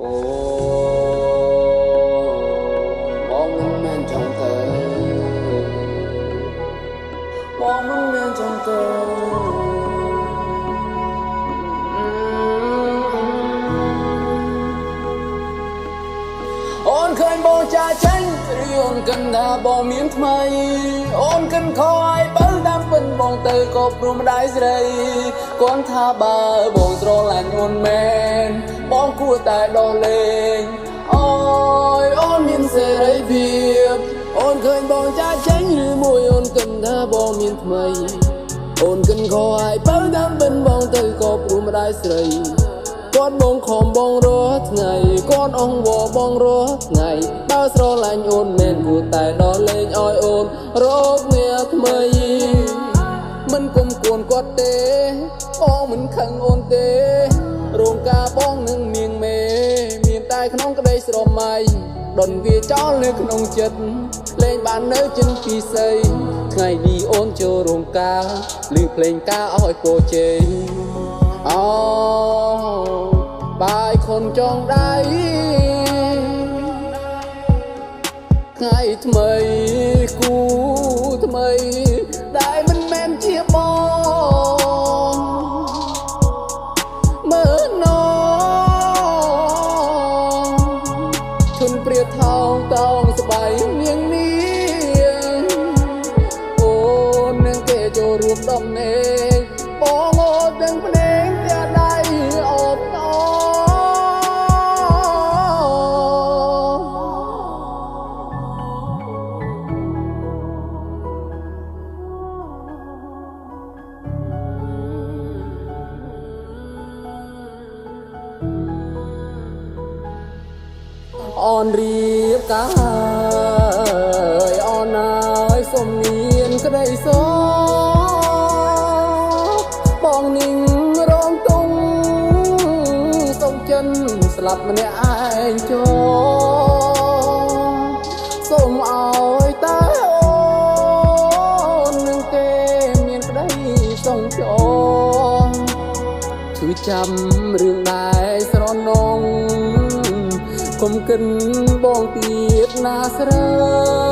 អូបងមិនមែនចង់ទៅបងមិនមែនចង់ទៅអូនឃើញបងចាចេញឬអូនគិតថាបងមានថ្មីអូនគិតខកឲ្យបើតាមពិនបងទៅក៏ព្រមម្ដាយស្រីគាត់ថាបើបងស្រឡាញ់អូនមែនបងគួរតែដោះលែងអូយអូនមានសេរីភាពអូនឃើញបងចាចេញឬមួយអូនគិតថាបងមានថ្មីអូនគិតខកឲ្យបើតាមពិនបងទៅក៏ព្រមម្ដាយស្រីគាត់បងខំបងរាល់ថ្ងៃគាត់អង្វរបងរាល់ថ្ងៃបើស្រឡាញ់អូនមែនគួរតែដោះលែងឲ្យអូនរកអ្នកថ្មីមិនគុំគួនគាត់ទេបងមិនខឹងអូនទេរោងការបងនឹងមៀងមេមានតែក្នុងក្តីស្រមៃដុនវាចោលនៅក្នុងចិត្តលេងបាននៅចិនពីស័យថ្ងៃនេះអូនចូលរោងការឮភ្លេងការឲ្យពោជ័យអូបាយខុនចងដៃថ្ងៃថ្មីគូថ្មីដែលមិនមែនជាបងមើលណងឈុនព្រាថោងតោងស្បៃនាងនេះអូននឹងគេចូលរួមដំណេកបងអូនទាំងភ្នែកតែដៃអូបតអូនរៀបការអូនហើយសុំមានក្តីសោបងនិងរងទុំសុំចិនស្លាប់ម្នាក់ឯងចូលសូមឲ្យតែអូននឹងគេមានក្តីសងចូលគឺចាំរឿងដែរស្រណងគុំកិនបងទៀតណាស្រើ